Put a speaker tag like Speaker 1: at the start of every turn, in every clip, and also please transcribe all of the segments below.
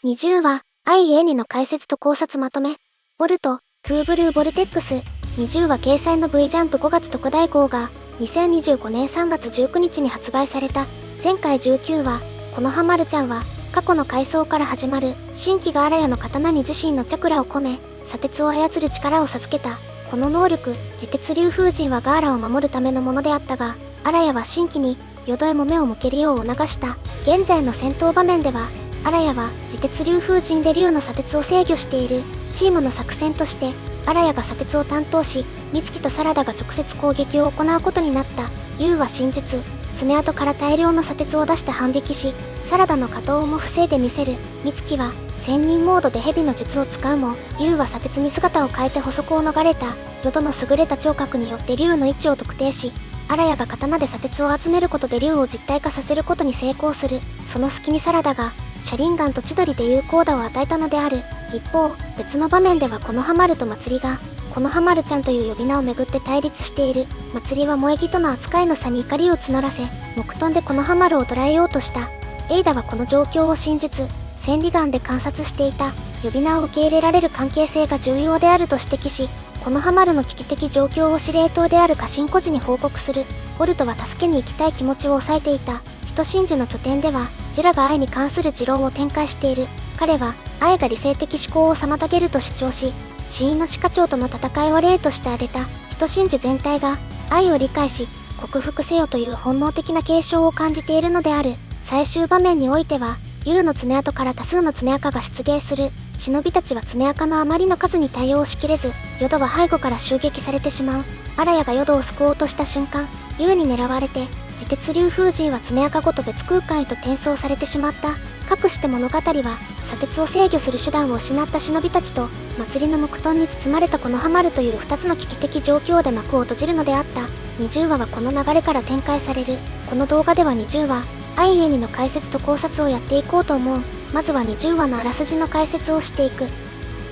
Speaker 1: 20話、IA2の解説と考察まとめ。ボルト、トゥーブルーボルテックス。20話掲載の V ジャンプ5月特大号が、2025年3月19日に発売された。前回19話、このはまるちゃんは、過去の回想から始まる、新規が荒谷の刀に自身のチャクラを込め、砂鉄を操る力を授けた。この能力、自鉄流風神はガーラを守るためのものであったが、荒谷は新規に、淀へも目を向けるよう促した。現在の戦闘場面では、荒谷は自鉄流風神で竜の砂鉄を制御している。チームの作戦として、荒谷が砂鉄を担当し、美月とサラダが直接攻撃を行うことになった。竜は真術、爪痕から大量の砂鉄を出して反撃し、サラダの下等も防いでみせる。美月は、仙人モードで蛇の術を使うも、竜は砂鉄に姿を変えて捕捉を逃れた。淀の優れた聴覚によって竜の位置を特定し、荒谷が刀で砂鉄を集めることで竜を実体化させることに成功する。その隙にサラダが、車輪ガンと千鳥で有効打を与えたのである。一方、別の場面ではこのはまるとまつりが、このはまるちゃんという呼び名をめぐって対立している。まつりは萌木との扱いの差に怒りを募らせ、木遁でこのはまるを捕らえようとした。エイダはこの状況を真術、千里眼で観察していた。呼び名を受け入れられる関係性が重要であると指摘し、このはまるの危機的状況を司令塔である家臣孤児に報告する。ボルトは助けに行きたい気持ちを抑えていた。人真珠の拠点では、ジュラが愛に関する持論を展開している。彼は、愛が理性的思考を妨げると主張し、死因の歯科長との戦いを例として挙げた。人真珠全体が、愛を理解し、克服せよという本能的な継承を感じているのである。最終場面においては、竜の爪痕から多数の爪垢が出現する。忍びたちは爪垢のあまりの数に対応しきれず、淀は背後から襲撃されてしまう。荒谷が淀を救おうとした瞬間、竜に狙われて、自鉄流風神は爪垢ごと別空間へと転送されてしまった。かくして物語は、砂鉄を制御する手段を失った忍びたちと、祭りの木遁に包まれたこのはまるという2つの危機的状況で幕を閉じるのであった。20話はこの流れから展開される。この動画では20話、IA2の解説と考察をやっていこうと思う。まずは20話のあらすじの解説をしていく。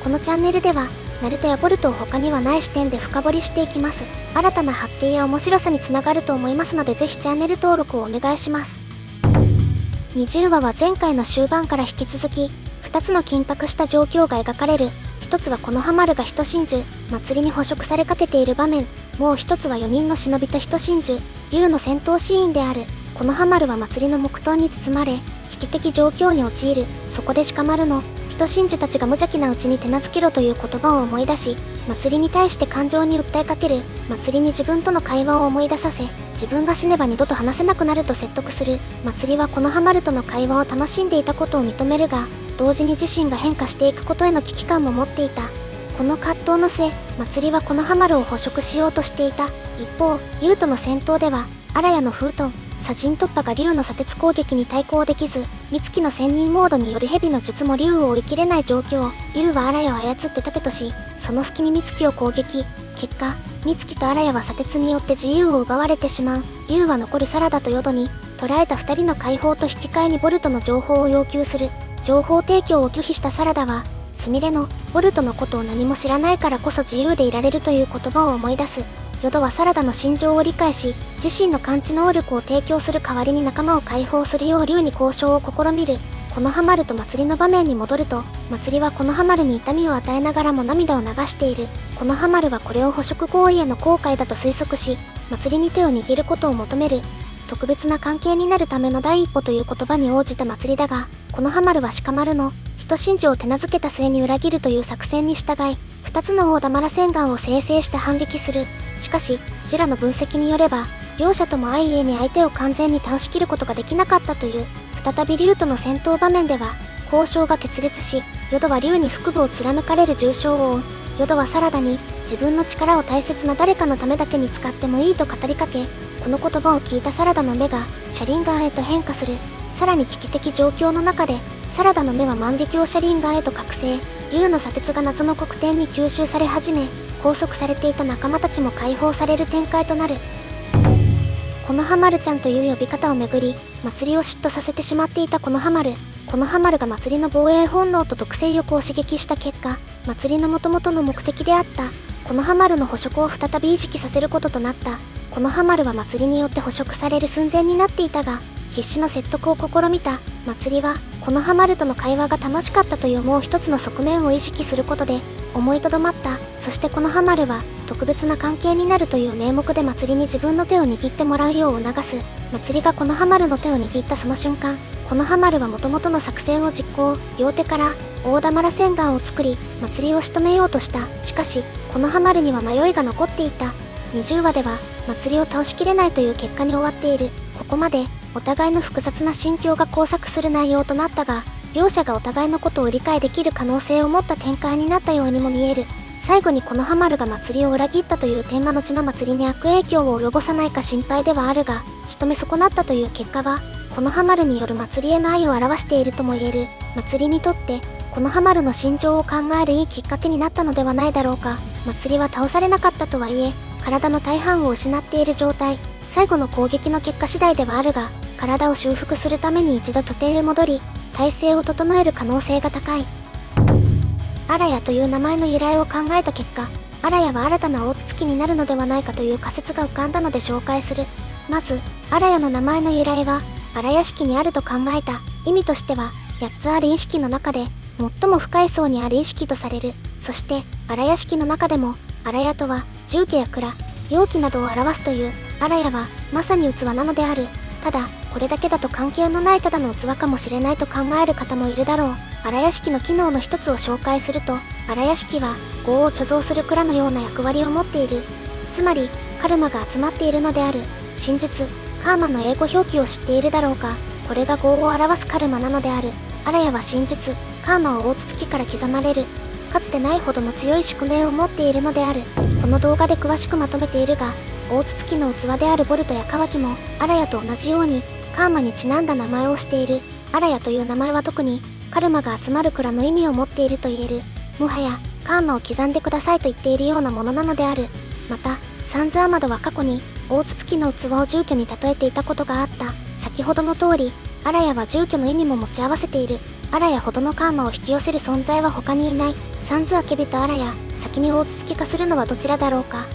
Speaker 1: このチャンネルでは、ナルトやボルトを他にはない視点で深掘りしていきます。新たな発見や面白さにつながると思いますのでぜひチャンネル登録をお願いします。20話は前回の終盤から引き続き、2つの緊迫した状況が描かれる。一つはこのはまるが人真珠、祭りに捕食されかけている場面。もう一つは4人の忍びと人真珠、竜の戦闘シーンである。このはまるは祭りの木遁に包まれ、危機的状況に陥る。そこで鹿丸の人真珠たちが無邪気なうちに手なずけろという言葉を思い出し、祭りに対して感情に訴えかける。祭りに自分との会話を思い出させ、自分が死ねば二度と話せなくなると説得する。祭りはこのはまるとの会話を楽しんでいたことを認めるが、同時に自身が変化していくことへの危機感も持っていた。この葛藤の末、祭りはこのはまるを捕食しようとしていた。一方、竜との戦闘では、荒谷の風遁、砂陣突破が竜の砂鉄攻撃に対抗できず、美月の仙人モードによる蛇の術も竜を追い切れない状況。竜は荒谷を操って盾とし、その隙に美月を攻撃。結果、美月と荒谷は砂鉄によって自由を奪われてしまう。竜は残るサラダと淀に、捕らえた2人の解放と引き換えにボルトの情報を要求する。情報提供を拒否したサラダは、スミレのボルトのことを何も知らないからこそ自由でいられるという言葉を思い出す。淀はサラダの心情を理解し、自身の感知能力を提供する代わりに仲間を解放するよう竜に交渉を試みる。このはまると祭りの場面に戻ると、祭りはこのはまるに痛みを与えながらも涙を流している。このはまるはこれを捕食行為への後悔だと推測し、祭りに手を握ることを求める。特別な関係になるための第一歩という言葉に応じた祭りだが、このはまるは鹿丸の人真珠を手なずけた末に裏切るという作戦に従い、2つの大玉洗顔を生成して反撃する。しかし、ジュラの分析によれば、両者ともIAに相手を完全に倒しきることができなかったという。再び竜との戦闘場面では、交渉が決裂し、淀は竜に腹部を貫かれる重傷を負う。淀はサラダに、自分の力を大切な誰かのためだけに使ってもいいと語りかけ、この言葉を聞いたサラダの目が、車輪ガンへと変化する。さらに危機的状況の中で、サラダの目は万華鏡車輪ガンへと覚醒。竜の砂鉄が謎の黒点に吸収され始め、拘束されていた仲間たちも解放される展開となる。このはまるちゃんという呼び方をめぐり、祭りを嫉妬させてしまっていたこのはまる。このはまるが祭りの防衛本能と独占欲を刺激した結果、祭りの元々の目的であった、このはまるの捕食を再び意識させることとなった。このはまるは祭りによって捕食される寸前になっていたが、必死の説得を試みた。まつりはこのハマるとの会話が楽しかったというもう一つの側面を意識することで思いとどまった。そしてこのハマるは特別な関係になるという名目でまつりに自分の手を握ってもらうよう促す。まつりがこのハマるの手を握ったその瞬間、このハマるは元々の作戦を実行、両手から大玉螺旋丸を作りまつりを仕留めようとした。しかしこのハマるには迷いが残っていた。20話ではまつりを倒しきれないという結果に終わっている。ここまでお互いの複雑な心境が交錯する内容となったが、両者がお互いのことを理解できる可能性を持った展開になったようにも見える。最後にこのハマるがまつりを裏切ったという点は後のまつりに悪影響を及ぼさないか心配ではあるが、仕留め損なったという結果はこのハマるによるまつりへの愛を表しているとも言える。まつりにとってこのハマるの心情を考えるいいきっかけになったのではないだろうか。まつりは倒されなかったとはいえ体の大半を失っている状態。最後の攻撃の結果次第ではあるが、体を修復するために一度拠点へ戻り体勢を整える可能性が高い。アラヤという名前の由来を考えた結果、アラヤは新たな大筒木になるのではないかという仮説が浮かんだので紹介する。まずアラヤの名前の由来は荒屋敷にあると考えた。意味としては8つある意識の中で最も深い層にある意識とされる。そして荒屋敷の中でも荒屋とは住居や蔵、容器などを表すという。荒屋はまさに器なのである。ただこれだけだと関係のないただの器かもしれないと考える方もいるだろう。荒屋敷の機能の一つを紹介すると、荒屋敷は業を貯蔵する蔵のような役割を持っている。つまりカルマが集まっているのである。真術カーマの英語表記を知っているだろうか。これが業を表すカルマなのである。荒屋は真術カーマを大筒木から刻まれるかつてないほどの強い宿命を持っているのである。この動画で詳しくまとめているが、大筒木の器であるボルトやカワキも荒屋と同じようにカーマにちなんだ名前をしている。荒屋という名前は特にカルマが集まる蔵の意味を持っていると言える。もはやカーマを刻んでくださいと言っているようなものなのである。またサンズアマドは過去に大筒木の器を住居に例えていたことがあった。先ほどの通り荒屋は住居の意味も持ち合わせている。荒屋ほどのカーマを引き寄せる存在は他にいない。サンズアケビと荒屋、先に大筒木化するのはどちらだろうか。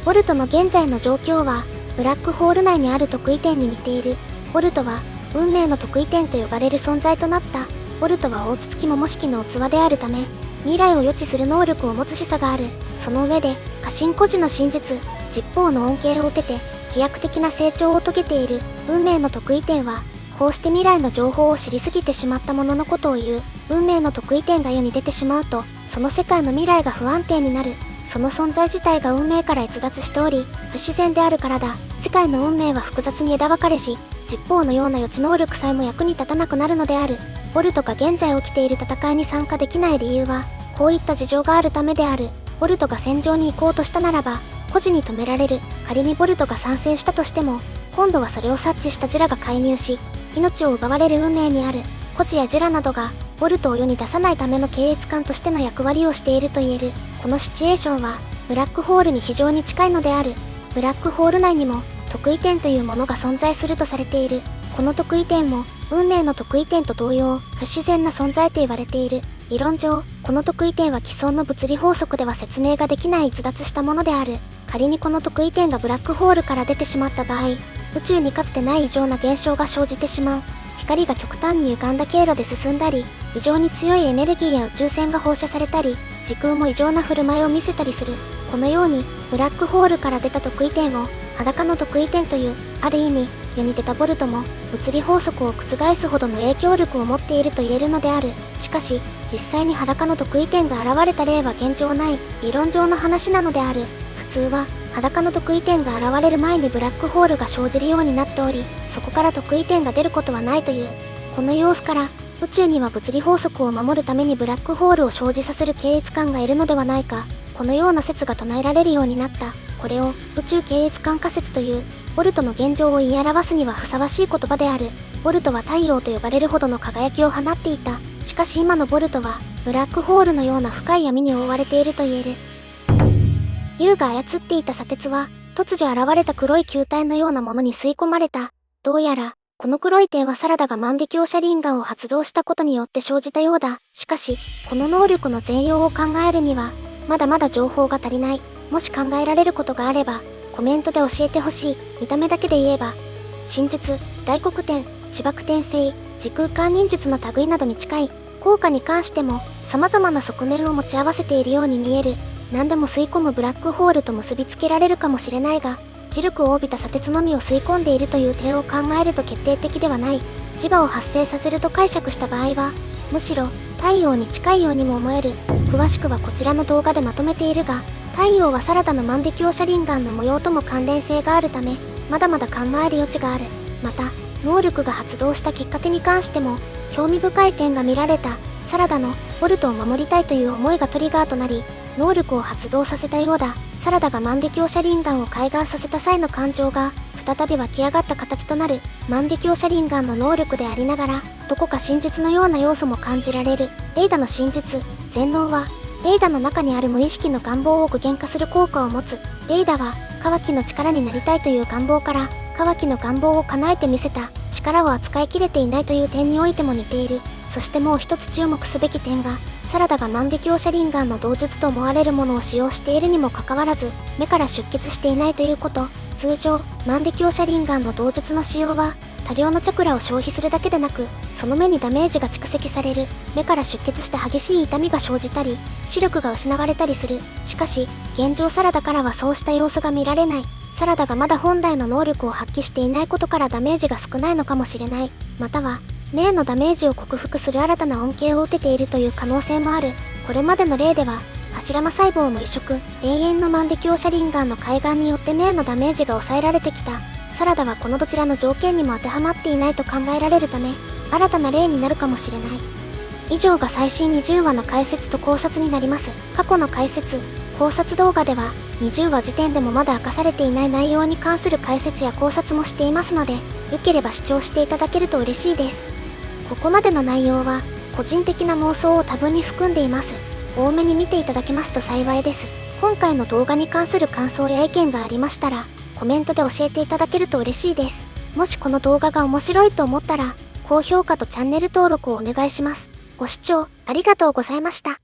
Speaker 1: ボルトの現在の状況はブラックホール内にある特異点に似ている。ボルトは運命の特異点と呼ばれる存在となった。ボルトは大筒木桃式の器であるため未来を予知する能力を持つ示唆がある。その上で家臣孤児の真術実法の恩恵を受けて飛躍的な成長を遂げている。運命の特異点はこうして未来の情報を知りすぎてしまったもののことを言う。運命の特異点が世に出てしまうとその世界の未来が不安定になる。その存在自体が運命から逸脱しており不自然であるからだ。世界の運命は複雑に枝分かれし、実法のような予知能力さえも役に立たなくなるのである。ボルトが現在起きている戦いに参加できない理由はこういった事情があるためである。ボルトが戦場に行こうとしたならば孤児に止められる。仮にボルトが参戦したとしても今度はそれを察知したジュラが介入し命を奪われる運命にある。孤児やジュラなどがボルトを世に出さないための警閲官としての役割をしていると言える。このシチュエーションはブラックホールに非常に近いのである。ブラックホール内にも特異点というものが存在するとされている。この特異点も運命の特異点と同様不自然な存在と言われている。理論上この特異点は既存の物理法則では説明ができない逸脱したものである。仮にこの特異点がブラックホールから出てしまった場合、宇宙にかつてない異常な現象が生じてしまう。光が極端に歪んだ経路で進んだり、異常に強いエネルギーや宇宙線が放射されたり、時空も異常な振る舞いを見せたりする。このようにブラックホールから出た特異点を裸の特異点という、ある意味世に出たボルトも物理法則を覆すほどの影響力を持っていると言えるのである。しかし実際に裸の特異点が現れた例は現状ない。理論上の話なのである。普通は裸の特異点が現れる前にブラックホールが生じるようになっており、そこから特異点が出ることはないという。この様子から宇宙には物理法則を守るためにブラックホールを生じさせる警閲官がいるのではないか。このような説が唱えられるようになった。これを宇宙警閲官仮説という。ボルトの現状を言い表すにはふさわしい言葉である。ボルトは太陽と呼ばれるほどの輝きを放っていた。しかし今のボルトはブラックホールのような深い闇に覆われていると言える。ユウが操っていた砂鉄は突如現れた黒い球体のようなものに吸い込まれた。どうやらこの黒い点はサラダが万華鏡車輪ガンを発動したことによって生じたようだ。しかしこの能力の全容を考えるにはまだまだ情報が足りない。もし考えられることがあればコメントで教えてほしい。見た目だけで言えば真術、大黒点、地爆転生、時空間忍術の類などに近い。効果に関しても様々な側面を持ち合わせているように見える。何でも吸い込むブラックホールと結びつけられるかもしれないが、磁力を帯びた砂鉄のみを吸い込んでいるという点を考えると決定的ではない。磁場を発生させると解釈した場合は、むしろ太陽に近いようにも思える。詳しくはこちらの動画でまとめているが、太陽はサラダの万華鏡車輪眼の模様とも関連性があるため、まだまだ考える余地がある。また、能力が発動したきっかけに関しても、興味深い点が見られた。サラダのボルトを守りたいという思いがトリガーとなり、能力を発動させたようだ。サラダが万華鏡車輪眼を開眼させた際の感情が、再び湧き上がった形となる万華鏡車輪眼の能力でありながら、どこか真実のような要素も感じられる。レイダの真実、全能は、レイダの中にある無意識の願望を具現化する効果を持つ。レイダは、カワキの力になりたいという願望から、カワキの願望を叶えてみせた。力を扱いきれていないという点においても似ている。そしてもう一つ注目すべき点が、サラダが万華鏡車輪眼の動術と思われるものを使用しているにもかかわらず、目から出血していないということ。通常、万華鏡車輪眼の動術の使用は、多量のチャクラを消費するだけでなく、その目にダメージが蓄積される。目から出血して激しい痛みが生じたり、視力が失われたりする。しかし、現状サラダからはそうした様子が見られない。サラダがまだ本来の能力を発揮していないことからダメージが少ないのかもしれない。または、目へのダメージを克服する新たな恩恵を受けているという可能性もある。これまでの例では、柱間細胞の移植、永遠の万華鏡車輪眼の開眼によって目へのダメージが抑えられてきた。サラダはこのどちらの条件にも当てはまっていないと考えられるため、新たな例になるかもしれない。以上が最新20話の解説と考察になります。過去の解説、考察動画では、20話時点でもまだ明かされていない内容に関する解説や考察もしていますので、よければ視聴していただけると嬉しいです。ここまでの内容は、個人的な妄想を多分に含んでいます。多めに見ていただけますと幸いです。今回の動画に関する感想や意見がありましたら、コメントで教えていただけると嬉しいです。もしこの動画が面白いと思ったら、高評価とチャンネル登録をお願いします。ご視聴ありがとうございました。